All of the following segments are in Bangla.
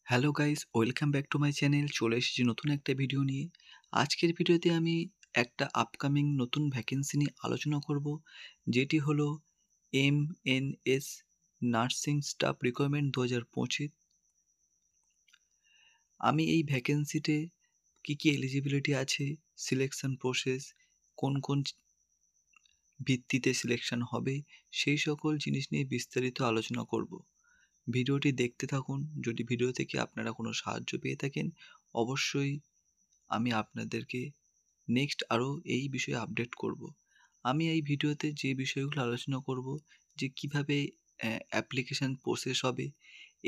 Hello guys, welcome back to my channel. চলে এসেছি নতুন একটা ভিডিও নিয়ে। আজকের ভিডিওতে আমি একটা আপকামিং নতুন ভ্যাকেন্সি নিয়ে আলোচনা করব, যেটি হলো এমএনএস নার্সিং স্টাফ রিকোয়ারমেন্ট 2025। আমি এই ভ্যাকেন্সিতে কী কী এলিজিবিলিটি আছে, সিলেকশন প্রসেস, কোন কোন ভিত্তিতে সিলেকশন হবে, সেই সকল জিনিস নিয়ে বিস্তারিত আলোচনা করব। ভিডিওটি দেখতে থাকুন। যদি ভিডিও থেকে আপনারা কোনো সাহায্য পেয়ে থাকেন, অবশ্যই আমি আপনাদেরকে নেক্সট আরও এই বিষয়ে আপডেট করব। আমি এই ভিডিওতে যে বিষয়গুলো আলোচনা করব, যে কিভাবে অ্যাপ্লিকেশান প্রসেস হবে,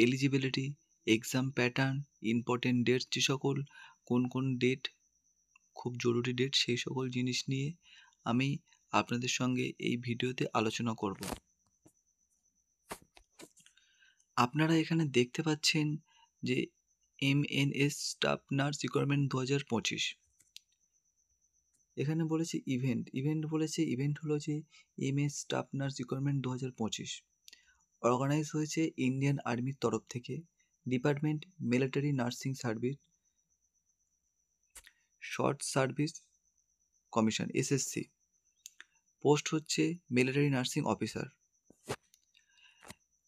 eligibility, exam pattern, important dates, যে সকল কোন কোন ডেট খুব জরুরি ডেট, সেই সকল জিনিস নিয়ে আমি আপনাদের সঙ্গে এই ভিডিওতে আলোচনা করব। আপনারা এখানে দেখতে পাচ্ছেন যে এমএনএস স্টাফ নার্স রিকোয়ারমেন্ট 2025। এখানে বলেছে ইভেন্ট বলেছে। ইভেন্ট হলো যে MS staff nurse requirement 2025 organise হয়েছে ইন্ডিয়ান আর্মির তরফ থেকে, department military nursing service, short service commission SSC. Post হচ্ছে মিলিটারি নার্সিং অফিসার।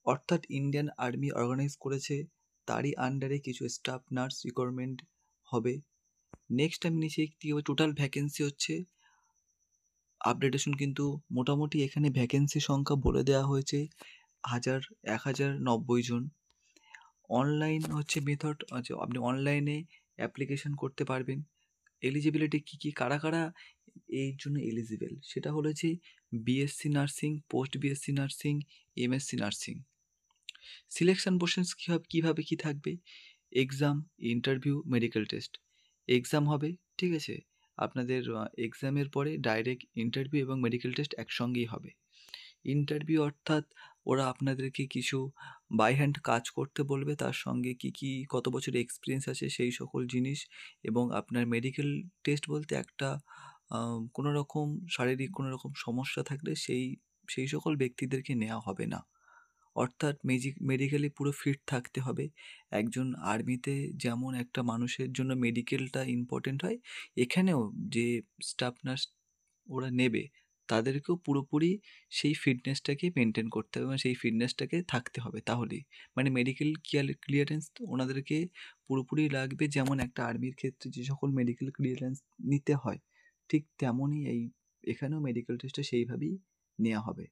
অর্থাৎ ইন্ডিয়ান আর্মি অর্গানাইজ করেছে, তারই আন্ডারে কিছু স্টাফ নার্স রিকোয়ারমেন্ট হবে। নেক্সট আমি নিচে একটি টোটাল ভ্যাকেন্সি হচ্ছে আপডেটেশন, কিন্তু মোটামুটি এখানে ভ্যাকেন্সি সংখ্যা বলে দেওয়া হয়েছে 1090 জন। অনলাইন হচ্ছে মেথড আছে, আপনি অনলাইনে অ্যাপ্লিকেশন করতে পারবেন। এলিজিবিলিটি কী কী, কারা কারা এই জন্য এলিজিবল, সেটা হলো যে BSc nursing, post BSc nursing, MSc nursing. Selection process কীভাবে কী থাকবে, exam, interview, medical test. Exam হবে, ঠিক আছে, আপনাদের এক্সামের পরে ডাইরেক্ট ইন্টারভিউ এবং মেডিকেল টেস্ট একসঙ্গেই হবে। ইন্টারভিউ অর্থাৎ ওরা আপনাদেরকে কিছু বাই হ্যান্ড কাজ করতে বলবে, তার সঙ্গে কী কত বছর এক্সপিরিয়েন্স আছে সেই সকল জিনিস। এবং আপনার মেডিকেল টেস্ট বলতে একটা কোনো রকম শারীরিক কোনো রকম সমস্যা থাকলে সেই সকল ব্যক্তিদেরকে নেওয়া হবে না। অর্থাৎ মেডিকেলি পুরো ফিট থাকতে হবে। একজন আর্মিতে যেমন একটা মানুষের জন্য মেডিকেলটা ইম্পর্টেন্ট হয়, এখানেও যে স্টাফ নার্স ওরা নেবে, তাদেরকেও পুরোপুরি সেই ফিটনেসটাকে মেনটেন করতে হবে, মানে সেই ফিটনেসটাকে থাকতে হবে। তাহলেই মানে মেডিকেল ক্লিয়ারেন্স ওনাদেরকে পুরোপুরি লাগবে। যেমন একটা আর্মির ক্ষেত্রে যে সকল মেডিকেল ক্লিয়ারেন্স নিতে হয়, ঠিক তেমনই এখানেও মেডিকেল টেস্টটা সেইভাবেই নেওয়া হবে।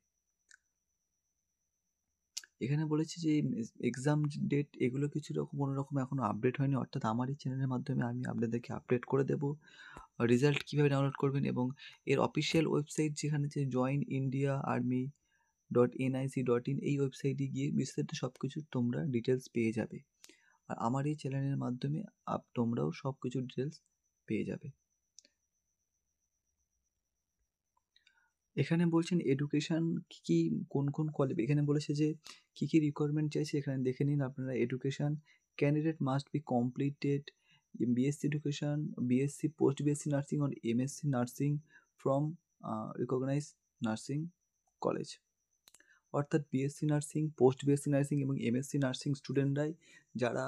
এখানে বলেছে যে এক্সাম ডেট এগুলো কিছু রকম কোনো রকম এখনও আপডেট হয়নি, অর্থাৎ আমার এই চ্যানেলের মাধ্যমে আমি আপনাদেরকে আপডেট করে দেবো। রেজাল্ট কীভাবে ডাউনলোড করবেন এবং এর অফিসিয়াল ওয়েবসাইট যেখানে যে joinindiaarmy.nic.in, এই ওয়েবসাইটে গিয়ে বিস্তারিত সব কিছু তোমরা ডিটেলস পেয়ে যাবে। আর আমার এই চ্যানেলের মাধ্যমে তোমরাও সব কিছু ডিটেলস পেয়ে যাবে। এখানে বলছেন এডুকেশান কী কোন কোন এখানে বলেছে যে কী কী রিকোয়ারমেন্ট চাইছে, এখানে দেখে নিন আপনারা। Education, candidate must be completed BSc education, BSc, post BSc nursing or MSc nursing from recognise nursing college. অর্থাৎ BSc nursing, post BSc nursing এবং এমএসসি নার্সিং স্টুডেন্টরাই যারা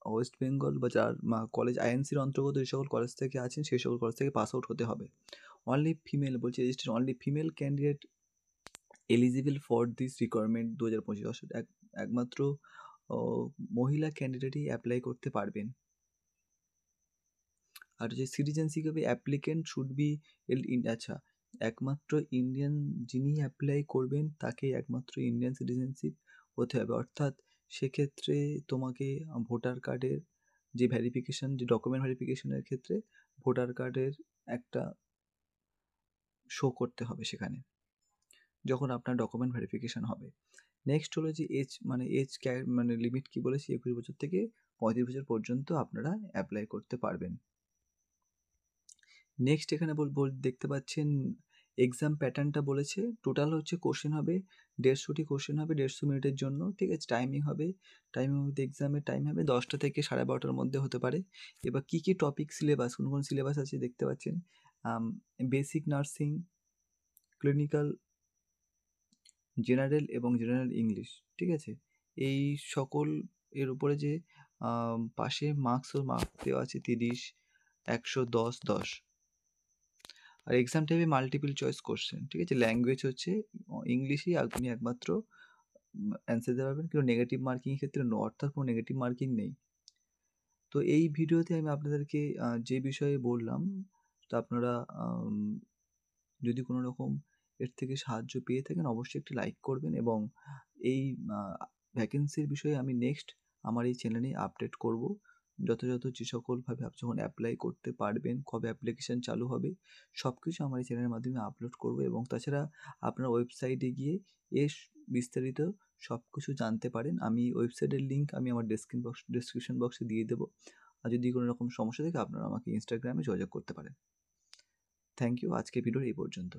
ওয়েস্ট বেঙ্গল বা যার কলেজ আইএনসির অন্তর্গত যে সকল কলেজ থেকে আছেন, সেই সকল কলেজ থেকে পাস আউট হতে হবে। অনলি ফিমেল বলছে, register only female candidate eligible for this requirement 2025। অর্থাৎ একমাত্র মহিলা ক্যান্ডিডেটই অ্যাপ্লাই করতে পারবেন। আর যে সিটিজেনশিপ হবে, অ্যাপ্লিকেন্ট শুড বি আচ্ছা, একমাত্র ইন্ডিয়ান যিনি অ্যাপ্লাই করবেন তাকে একমাত্র ইন্ডিয়ান সিটিজেনশিপ হতে হবে। অর্থাৎ সেক্ষেত্রে তোমাকে ভোটার কার্ডের যে ভ্যারিফিকেশান, যে ডকুমেন্ট ভ্যারিফিকেশানের ক্ষেত্রে ভোটার কার্ডের একটা শো করতে হবে সেখানে, যখন আপনার ডকুমেন্ট ভেরিফিকেশান হবে। নেক্সট হলো যে এজ, মানে লিমিট কী বলেছি, 21 বছর থেকে 35 বছর পর্যন্ত আপনারা অ্যাপ্লাই করতে পারবেন। নেক্সট এখানে দেখতে পাচ্ছেন এক্সাম প্যাটার্নটা বলেছে। টোটাল হচ্ছে কোশ্চেন হবে 150টি কোশ্চেন হবে 150 মিনিটের জন্য, ঠিক আছে। টাইমিং মধ্যে এক্সামের টাইম হবে 10টা থেকে 12:30টার মধ্যে হতে পারে। এবার কী কী টপিক সিলেবাস, কোন কোন সিলেবাস আছে দেখতে পাচ্ছেন। বেসিক নার্সিং, ক্লিনিক্যাল, জেনারেল এবং জেনারেল ইংলিশ, ঠিক আছে। এই সকল এর উপরে যে পাশে মার্ক দেওয়া আছে 30, 100, 10, 10। আর এক্সাম টাইপে মাল্টিপল চয়েস কোশ্চেন, ঠিক আছে? ল্যাঙ্গুয়েজ হচ্ছে ইংলিশই আপনি একমাত্র অ্যান্সার দিতে পারবেন, কিন্তু নেগেটিভ মার্কিংয়ের ক্ষেত্রে নো, অর্থাৎ কোনো নেগেটিভ মার্কিং নেই। তো এই ভিডিওতে আমি আপনাদেরকে যে বিষয়ে বললাম, তো আপনারা যদি কোনো রকম এর থেকে সাহায্য পেয়ে থাকেন অবশ্যই একটি লাইক করবেন, এবং এই ভ্যাকেন্সির বিষয়ে আমি নেক্সট আমার এই চ্যানেলে আপডেট করব। যথাযথ যে সকলভাবে আপনি যখন অ্যাপ্লাই করতে পারবেন, কবে অ্যাপ্লিকেশান চালু হবে, সব কিছু আমার এই চ্যানেলের মাধ্যমে আপলোড করব। এবং তাছাড়া আপনার ওয়েবসাইটে গিয়ে এর বিস্তারিত সব কিছু জানতে পারেন। আমি ওয়েবসাইটের লিঙ্ক আমি আমার ডেসক্রিপশন বক্সে দিয়ে দেবো। আর যদি কোনো রকম সমস্যা থাকে আপনারা আমাকে ইনস্টাগ্রামে যোগাযোগ করতে পারেন। Thank you. আজকের ভিডিও এই পর্যন্ত।